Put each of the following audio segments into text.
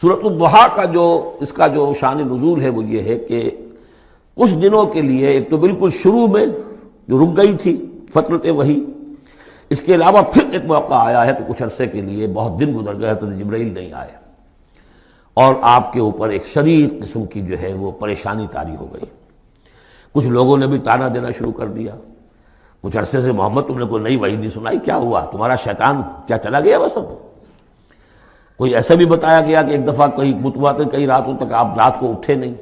سورۃ الضحیٰ کا اس کا جو شان نزول ہے وہ یہ ہے کہ کچھ دنوں کے لیے، ایک تو بالکل شروع میں جو رک گئی تھی فترت وحی، اس کے علاوہ پھر ایک موقع آیا ہے کہ کچھ عرصے کے لیے بہت دن گزر گئے، حضرت جبرائیل نہیں آئے اور آپ کے اوپر ایک شدید قسم کی جو ہے وہ پریشانی طاری ہو گئی۔ کچھ لوگوں نے بھی طعنہ دینا شروع کر دیا، کچھ عرصے سے محمد تم نے کوئی نئی وحی نہیں سنائی، کیا ہوا تمہارا شیطان کیا چلا گیا بس؟ اب کوئی ایسا بھی بتایا گیا کہ ایک دفعہ کئی متواتر کئی راتوں تک آپ رات کو اٹھے نہیں،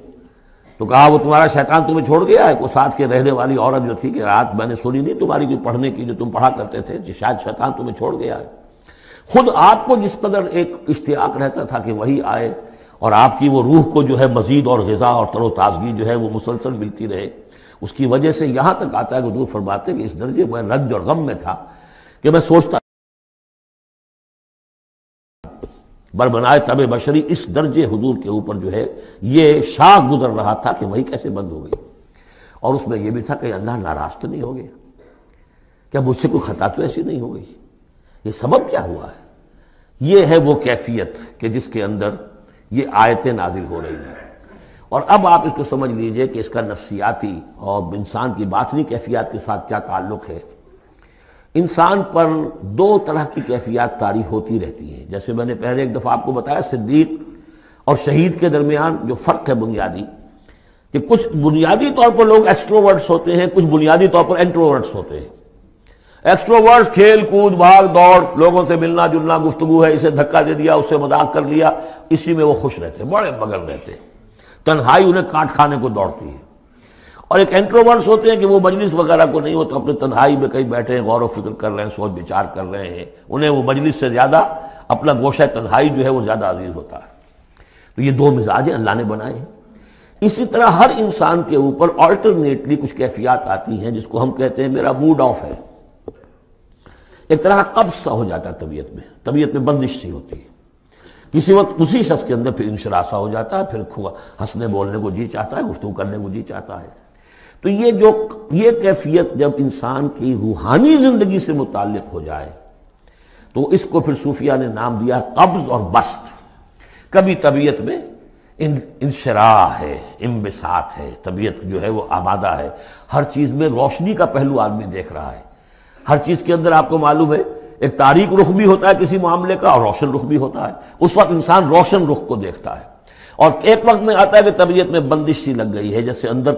تو کہا وہ تمہارا شیطان تمہیں چھوڑ گیا ہے۔ کوئی ساتھ کے رہنے والی عورت جو تھی کہ رات میں نے سنی نہیں تمہاری کوئی پڑھنے کی جو تم پڑھا کرتے تھے، شاید شیطان تمہیں چھوڑ گیا ہے۔ خود آپ کو جس قدر ایک اشتیاق رہتا تھا کہ وہی آئے اور آپ کی وہ روح کو جو ہے مزید اور غذا اور تر و تازگی جو ہے وہ مسلسل ملتی رہے، اس کی وجہ سے یہاں تک آتا ہے کہ حضور فرماتے کہ اس درجے میں رنج اور غم میں تھا کہ میں سوچتا بربنائے طب بشری، اس درجے حضور کے اوپر جو ہے یہ شاخ گزر رہا تھا کہ وہی کیسے بند ہو گئی۔ اور اس میں یہ بھی تھا کہ اللہ ناراض تو نہیں ہو گیا، کیا مجھ سے کوئی خطا تو ایسی نہیں ہو گئی، یہ سبب کیا ہوا ہے؟ یہ ہے وہ کیفیت کہ جس کے اندر یہ آیتیں نازل ہو رہی ہیں۔ اور اب آپ اس کو سمجھ لیجئے کہ اس کا نفسیاتی اور انسان کی باطنی کیفیات کے ساتھ کیا تعلق ہے۔ انسان پر دو طرح کی کیفیات طاری ہوتی رہتی ہیں، جیسے میں نے پہلے ایک دفعہ آپ کو بتایا صدیق اور شہید کے درمیان جو فرق ہے بنیادی، کہ کچھ بنیادی طور پر لوگ ایکسٹروورٹس ہوتے ہیں، کچھ بنیادی طور پر انٹروورٹس ہوتے ہیں۔ ایکسٹروورٹس کھیل کود بھاگ دوڑ، لوگوں سے ملنا جلنا، گفتگو ہے، اسے دھکا دے دیا، اس سے مذاق کر لیا، اسی میں وہ خوش رہتے ہیں، بڑے مگن رہتے ہیں، تنہائی انہیں کاٹ کھانے کو دوڑتی ہے۔ اور ایک انٹروورٹس ہوتے ہیں کہ وہ مجلس وغیرہ کو نہیں ہوتا، اپنے تنہائی میں کہیں بیٹھے ہیں، غور و فکر کر رہے ہیں، سوچ بچار کر رہے ہیں، انہیں وہ مجلس سے زیادہ اپنا گوشہ تنہائی جو ہے وہ زیادہ عزیز ہوتا ہے۔ تو یہ دو مزاج اللہ نے بنائے ہیں۔ اسی طرح ہر انسان کے اوپر آلٹرنیٹلی کچھ کیفیات آتی ہیں جس کو ہم کہتے ہیں میرا موڈ آف ہے، ایک طرح کا قبض سا ہو جاتا ہے طبیعت میں بندش سی ہوتی ہے، کسی وقت اسی شخص کے اندر پھر انشراح سا ہو جاتا ہے، پھر ہنسنے بولنے کو جی چاہتا ہے، گفتگو کرنے کو جی چاہتا ہے۔ تو یہ کیفیت جب انسان کی روحانی زندگی سے متعلق ہو جائے تو اس کو پھر صوفیہ نے نام دیا قبض اور بسط۔ کبھی طبیعت میں انشراح ہے، انبساط ہے، طبیعت جو ہے وہ آمادہ ہے، ہر چیز میں روشنی کا پہلو آدمی دیکھ رہا ہے، ہر چیز کے اندر آپ کو معلوم ہے ایک تاریک رخ بھی ہوتا ہے کسی معاملے کا اور روشن رخ بھی ہوتا ہے، اس وقت انسان روشن رخ کو دیکھتا ہے۔ اور ایک وقت میں آتا ہے کہ طبیعت میں بندش سی لگ گئی ہے، جیسے اندر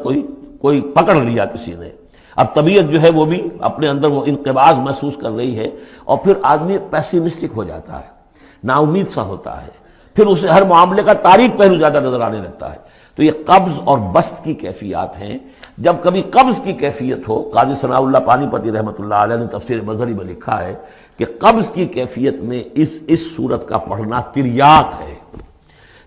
کوئی پکڑ لیا کسی نے، اب طبیعت جو ہے وہ بھی اپنے اندر وہ انقباض محسوس کر رہی ہے، اور پھر آدمی پیسیمسٹک ہو جاتا ہے، نا امید سا ہوتا ہے، پھر اسے ہر معاملے کا تاریک پہلو زیادہ نظر آنے لگتا ہے۔ تو یہ قبض اور بسط کی کیفیات ہیں۔ جب کبھی قبض کی کیفیت ہو، قاضی ثناء اللہ پانی پتی رحمۃ اللہ علیہ نے تفسیر مظہری میں لکھا ہے کہ قبض کی کیفیت میں اس صورت کا پڑھنا تریاق ہے،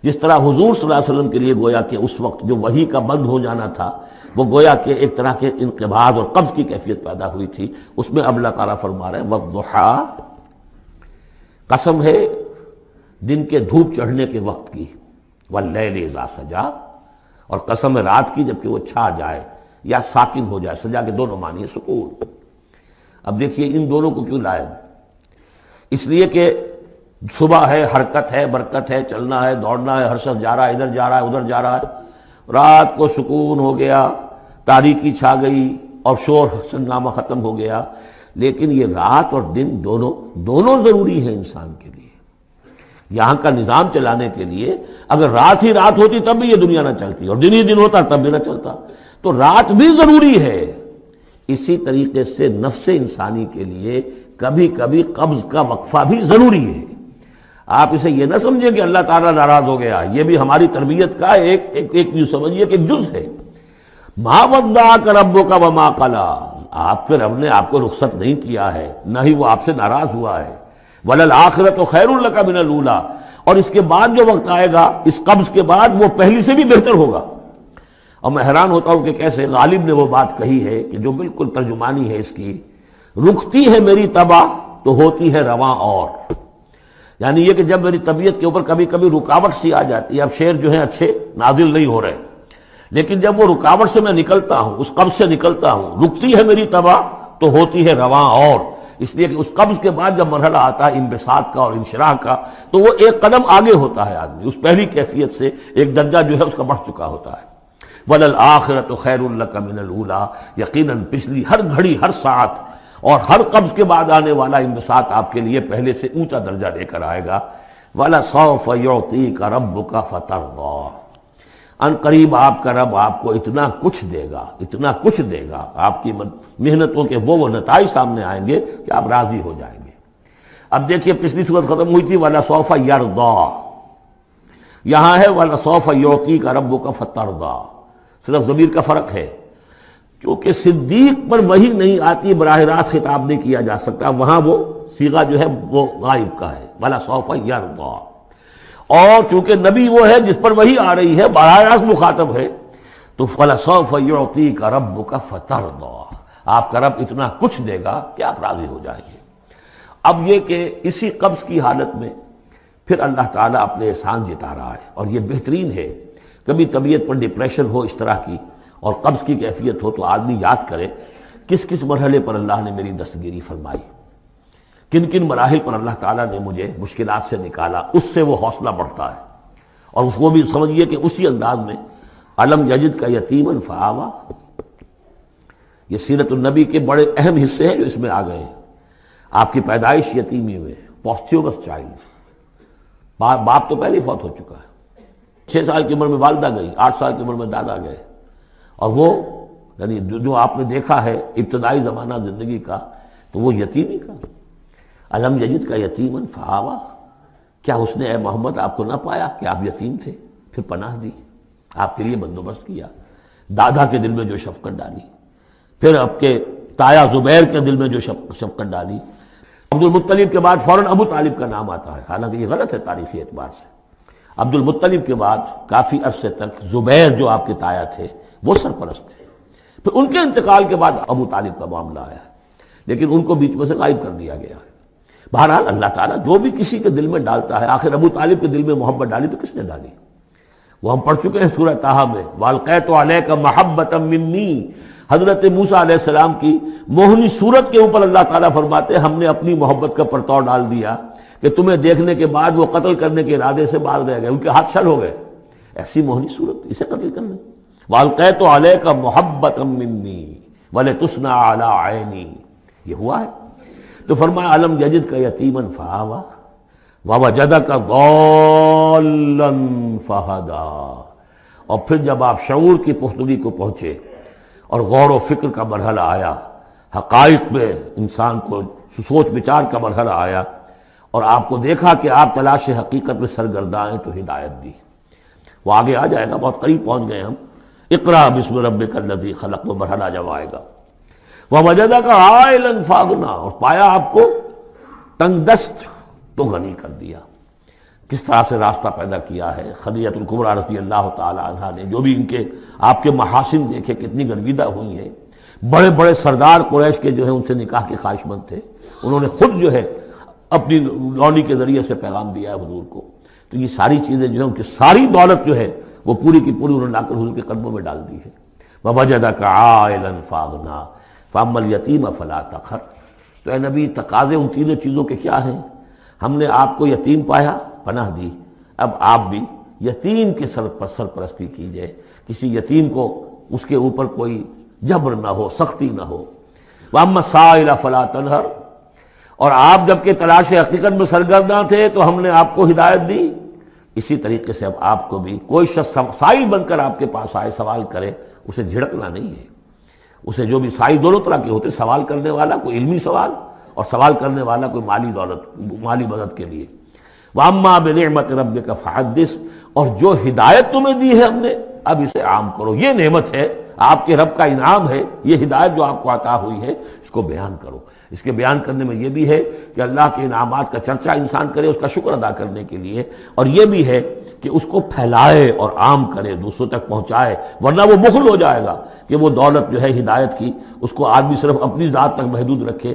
جس طرح حضور صلی اللہ علیہ وسلم کے لیے گویا کہ اس وقت جو وحی کا بند ہو جانا تھا وہ گویا کہ ایک طرح کے انقباض اور قبض کی کیفیت پیدا ہوئی تھی، اس میں اب اللہ تعالیٰ فرما رہے ہیں والضحیٰ، قسم ہے دن کے دھوپ چڑھنے کے وقت کی، واللیل اذا سجا، اور قسم ہے رات کی جبکہ وہ چھا جائے یا ساکن ہو جائے، سجا کے دونوں معنی ہے سکون۔ اب دیکھیے ان دونوں کو کیوں لائے، اس لیے کہ صبح ہے، حرکت ہے، برکت ہے، چلنا ہے، دوڑنا ہے، ہر شخص جا رہا ہے، ادھر جا رہا ہے ادھر جا رہا ہے، رات کو سکون ہو گیا، تاریکی چھا گئی اور شور ہنگامہ ختم ہو گیا۔ لیکن یہ رات اور دن دونوں ضروری ہیں انسان کے لیے، یہاں کا نظام چلانے کے لیے۔ اگر رات ہی رات ہوتی تب بھی یہ دنیا نہ چلتی، اور دن ہی دن ہوتا تب بھی نہ چلتا، تو رات بھی ضروری ہے۔ اسی طریقے سے نفس انسانی کے لیے کبھی کبھی قبض کا وقفہ بھی ضروری ہے۔ آپ اسے یہ نہ سمجھیں کہ اللہ تعالیٰ ناراض ہو گیا، یہ بھی ہماری تربیت کا ایک یوں سمجھیے کہ ایک جز ہے۔ ما ودعک ربک وما قلی، آپ کے رب نے آپ کو رخصت نہیں کیا ہے، نہ ہی وہ آپ سے ناراض ہوا ہے۔ وللآخرۃ خیر لک من الاولی، اور اس کے بعد جو وقت آئے گا اس قبض کے بعد وہ پہلی سے بھی بہتر ہوگا۔ اور میں حیران ہوتا ہوں کہ کیسے غالب نے وہ بات کہی ہے کہ جو بالکل ترجمانی ہے اس کی، رکتی ہے میری طبع تو ہوتی ہے رواں اور، یعنی یہ کہ جب میری طبیعت کے اوپر کبھی کبھی رکاوٹ سی آ جاتی ہے، اب شعر جو ہیں اچھے نازل نہیں ہو رہے، لیکن جب وہ رکاوٹ سے میں نکلتا ہوں، اس قبض سے نکلتا ہوں، رکتی ہے میری طبع تو ہوتی ہے رواں اور، اس لیے کہ اس قبض کے بعد جب مرحلہ آتا ہے انبساط کا اور انشراح کا تو وہ ایک قدم آگے ہوتا ہے آدمی، اس پہلی کیفیت سے ایک درجہ جو ہے اس کا بڑھ چکا ہوتا ہے۔ وَلَلْآخِرَةُ خَيْرٌ لَكَ مِنَ الْأُولَىٰ، یقیناً پچھلی ہر گھڑی، ہر ساعت اور ہر قبض کے بعد آنے والا انبساط آپ کے لیے پہلے سے اونچا درجہ لے کر آئے گا۔ وَلَسَوْفَ يُعْطِيكَ رَبُّكَ فَتَرْضَىٰ، ان قریب آپ کا رب آپ کو اتنا کچھ دے گا، اتنا کچھ دے گا، آپ کی محنتوں کے وہ نتائج سامنے آئیں گے کہ آپ راضی ہو جائیں گے۔ اب دیکھیے پچھلی صورت ختم ہوئی تھی وَلَسَوْفَ يَرْضَىٰ، یہاں ہے وَلَسَوْفَ يُعْطِيكَ رَبُّكَ فَتَرْضَىٰ، صرف ضمیر کا فرق ہے، کیونکہ صدیق پر وحی نہیں آتی، براہ راست خطاب نہیں کیا جا سکتا، وہاں وہ صیغہ جو ہے وہ غائب کا ہے، وَلَسَوْفَ يَرْضَىٰ، اور چونکہ نبی وہ ہے جس پر وحی آ رہی ہے، براہ راست مخاطب ہے، تو وَلَسَوْفَ يُعْطِيكَ رَبُّكَ فَتَرْضَىٰ، آپ کا رب اتنا کچھ دے گا کہ آپ راضی ہو جائیں گے۔ اب یہ کہ اسی قبض کی حالت میں پھر اللہ تعالیٰ اپنے احسان جتا رہا ہے، اور یہ بہترین ہے۔ کبھی طبیعت پر ڈپریشن ہو اس طرح کی اور قبض کی کیفیت ہو تو آدمی یاد کرے کس کس مرحلے پر اللہ نے میری دستگیری فرمائی، کن کن مراحل پر اللہ تعالیٰ نے مجھے مشکلات سے نکالا، اس سے وہ حوصلہ بڑھتا ہے۔ اور اس کو بھی سمجھیے کہ اسی انداز میں الم یجد کا یتیما فآویٰ، یہ سیرت النبی کے بڑے اہم حصے ہیں جو اس میں آ گئے ہیں۔ آپ کی پیدائش یتیمی میں، پوسٹیومس چائلڈ، باپ تو پہلے ہی فوت ہو چکا ہے، 6 سال کی عمر میں والدہ گئی، 8 سال کی عمر میں دادا گئے، اور وہ یعنی جو آپ نے دیکھا ہے ابتدائی زمانہ زندگی کا تو وہ یتیمی کا۔ الم یجد کا یتیما فآویٰ، کیا اس نے اے محمد آپ کو نہ پایا کہ آپ یتیم تھے، پھر پناہ دی، آپ کے لیے بندوبست کیا، دادا کے دل میں جو شفقت ڈالی، پھر آپ کے تایا زبیر کے دل میں جو شفقت ڈالی۔ عبد المطلب کے بعد فوراً ابو طالب کا نام آتا ہے، حالانکہ یہ غلط ہے تاریخی اعتبار سے۔ عبد المطلب کے بعد کافی عرصے تک زبیر جو آپ کے تایا تھے وہ سرپرست تھے، پھر ان کے انتقال کے بعد ابو طالب کا معاملہ آیا، لیکن ان کو بیچ میں سے غائب کر دیا گیا ہے۔ بہرحال اللہ تعالیٰ جو بھی کسی کے دل میں ڈالتا ہے، آخر ابو طالب کے دل میں محبت ڈالی تو کس نے ڈالی؟ وہ ہم پڑھ چکے ہیں سورہ طٰہٰ میں، وَأَلْقَيْتُ عَلَيْكَ مَحَبَّةً مِّنِّي، حضرت موسیٰ علیہ السلام کی موہنی صورت کے اوپر اللہ تعالیٰ فرماتے ہیں ہم نے اپنی محبت کا پرتو ڈال دیا کہ تمہیں دیکھنے کے بعد وہ قتل کرنے کے ارادے سے باز رہ گئے، ان کے ہاتھ شل ہو گئے، ایسی موہنی صورت، اسے قتل کر لیں۔ وَأَلْقَيْتُ عَلَيْكَ مَحَبَّةً مِّنِّي وَلِتُصْنَعَ عَلَىٰ عَيْنِي، یہ ہوا ہے۔ تو فرمایا الم یجد کا یتیما فآویٰ ووجدک ضالا فہدیٰ، اور پھر جب آپ شعور کی پختگی کو پہنچے اور غور و فکر کا مرحلہ آیا، حقائق میں انسان کو سوچ بچار کا مرحلہ آیا، اور آپ کو دیکھا کہ آپ تلاش حقیقت میں سرگرداں ہیں، تو ہدایت دی۔ وہ آگے آ جائے گا، بہت قریب پہنچ گئے ہم، اقرأ بسم ربک الذی خلق، وہ مرحلہ جب آئے گا۔ وَوَجَدَكَ عَائِلًا فَأَغْنَىٰ، اور پایا آپ کو تنگ دست تو غنی کر دیا۔ کس طرح سے راستہ پیدا کیا ہے خدیجہ الکبریٰ رضی اللہ تعالی عنہا نے، جو بھی ان کے آپ کے محاسن دیکھے کتنی گرویدہ ہوئی ہیں۔ بڑے بڑے سردار قریش کے جو ہے ان سے نکاح کے خواہش مند تھے، انہوں نے خود جو ہے اپنی لونی کے ذریعے سے پیغام دیا ہے حضور کو۔ تو یہ ساری چیزیں جو ہے ان کی ساری دولت جو ہے وہ پوری کی پوری انہوں نے لا کر حضور کے قدموں میں ڈال دی ہے۔ وَوَجَدَكَ عَائِلًا فَأَغْنَىٰ فَأَمَّا الْيَتِيمَ فَلَا تَقْهَرْ، تو اے نبی تقاضے ان تینوں چیزوں کے کیا ہیں؟ ہم نے آپ کو یتیم پایا، پناہ دی، اب آپ بھی یتیم کے سرپرستی کیجئے، کسی یتیم کو اس کے اوپر کوئی جبر نہ ہو، سختی نہ ہو۔ وَأَمَّا السَّائِلَ فَلَا تَنْهَرْ، اور آپ جب کہ تلاش حقیقت میں سرگرداں تھے تو ہم نے آپ کو ہدایت دی، اسی طریقے سے اب آپ کو بھی کوئی شخص سائل بن کر آپ کے پاس آئے، سوال کرے، اسے جھڑکنا نہیں ہے۔ اسے جو بھی سائل دونوں طرح کے ہوتے، سوال کرنے والا کوئی علمی سوال اور سوال کرنے والا کوئی مالی مدد کے لیے۔ وَأَمَّا بِنِعْمَةِ رَبِّكَ فَحَدِّثْ، اور جو ہدایت تمہیں دی ہے ہم نے اب اسے عام کرو، یہ نعمت ہے، آپ کے رب کا انعام ہے، یہ ہدایت جو آپ کو عطا ہوئی ہے اس کو بیان کرو۔ اس کے بیان کرنے میں یہ بھی ہے کہ اللہ کے انعامات کا چرچہ انسان کرے اس کا شکر ادا کرنے کے لیے، اور یہ بھی ہے کہ اس کو پھیلائے اور عام کرے، دوسروں تک پہنچائے، ورنہ وہ بخل ہو جائے گا کہ وہ دولت جو ہے ہدایت کی اس کو آدمی صرف اپنی ذات تک محدود رکھے۔